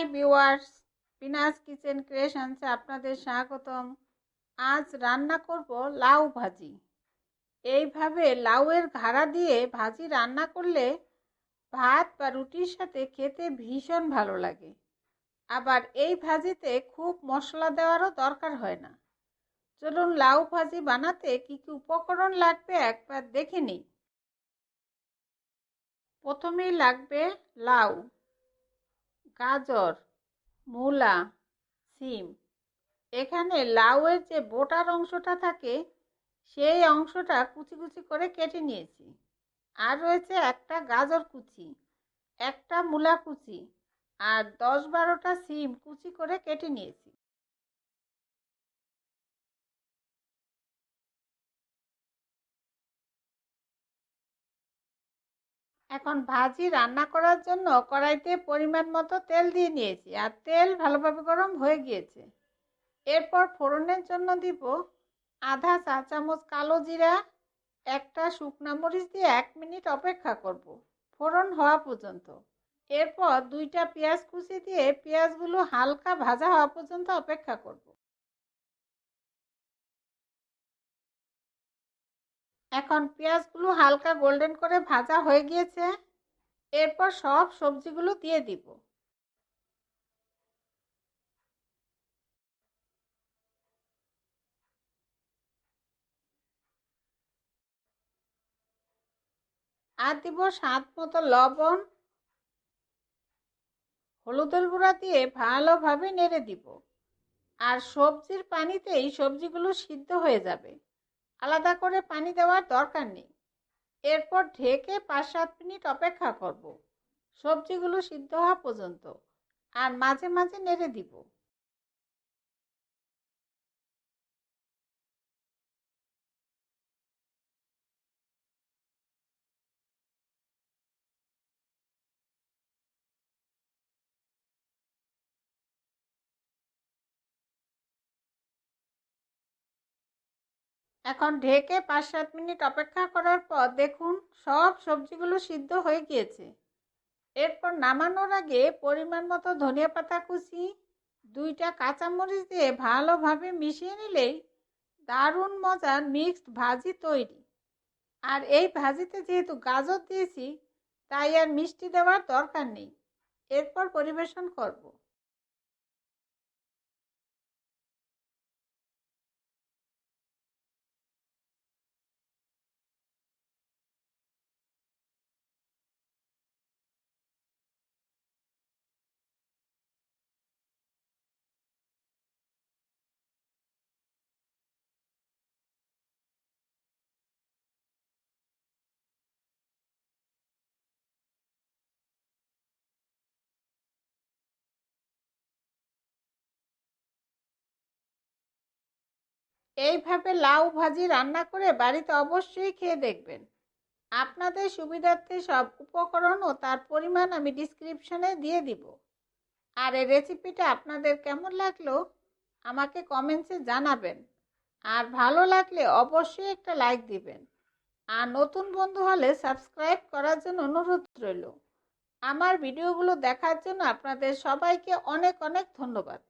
Hi viewers, পিনাস kitchen ক্রিয়েশনসে আপনাদের স্বাগতম। আজ রান্না করব লাউ ভাজি। এইভাবে লাউয়ের ঘাড়া দিয়ে ভাজি রান্না করলে ভাত বা রুটির সাথে খেতে ভীষণ ভালো লাগে। আবার এই ভাজিতে খুব মশলা দেওয়ারও দরকার হয় না। চলুন লাউ ভাজি বানাতে কি কি উপকরণ লাগবে একবার দেখে নিই। প্রথমেই লাগবে লাউ, গাজর, মূলা, সিম। এখানে লাউয়ের যে বোটার অংশটা থাকে সেই অংশটা কুচি কুচি করে কেটে নিয়েছি। আর রয়েছে একটা গাজর কুচি, একটা মূলা কুচি, আর 10-12টা সিম কুচি করে কেটে নিয়েছি। এখন ভাজি রান্না করার জন্য কড়াইতে পরিমাণ মতো তেল দিয়ে নিয়েছি, আর তেল ভালোভাবে গরম হয়ে গিয়েছে। এরপর ফোড়নের জন্য দিব আধা চা চামচ কালো জিরা, একটা শুকনা মরিচ দিয়ে 1 মিনিট অপেক্ষা করব ফোড়ন হওয়া পর্যন্ত। এরপর 2টা পেঁয়াজ কুচি দিয়ে পেঁয়াজগুলো হালকা ভাজা হওয়া পর্যন্ত অপেক্ষা করব। এখন পেঁয়াজগুলো হালকা গোল্ডেন করে ভাজা হয়ে গিয়েছে। এরপর সব সবজিগুলো দিয়ে দিব। আর দিব স্বাদ মতো লবণ, হলুদের গুঁড়া দিয়ে ভালোভাবে নেড়ে দিব। আর সবজির পানিতেই সবজিগুলো সিদ্ধ হয়ে যাবে, আলাদা করে পানি দেওয়ার দরকার নেই। এরপর ঢেকে 5-7 মিনিট অপেক্ষা করব সবজিগুলো সিদ্ধ হওয়া পর্যন্ত, আর মাঝে মাঝে নেড়ে দিব। এখন ঢেকে 5-7 মিনিট অপেক্ষা করার পর দেখুন সব সবজিগুলো সিদ্ধ হয়ে গিয়েছে। এরপর নামানোর আগে পরিমাণ মতো ধনিয়া পাতা কুচি, 2টা কাঁচামরিচ দিয়ে ভালোভাবে মিশিয়ে নিলেই দারুণ মজার মিক্সড ভাজি তৈরি। আর এই ভাজিতে যেহেতু গাজর দিয়েছি তাই আর মিষ্টি দেওয়ার দরকার নেই। এরপর পরিবেশন করব। এইভাবে লাউ ভাজি রান্না করে বাড়িতে অবশ্যই খেয়ে দেখবেন। আপনাদের সুবিধার্থে সব উপকরণ ও তার পরিমাণ আমি ডিসক্রিপশনে দিয়ে দিব। আর এই রেসিপিটা আপনাদের কেমন লাগলো আমাকে কমেন্টসে জানাবেন। আর ভালো লাগলে অবশ্যই একটা লাইক দিবেন। আর নতুন বন্ধু হলে সাবস্ক্রাইব করার জন্য অনুরোধ রইল। আমার ভিডিওগুলো দেখার জন্য আপনাদের সবাইকে অনেক অনেক ধন্যবাদ।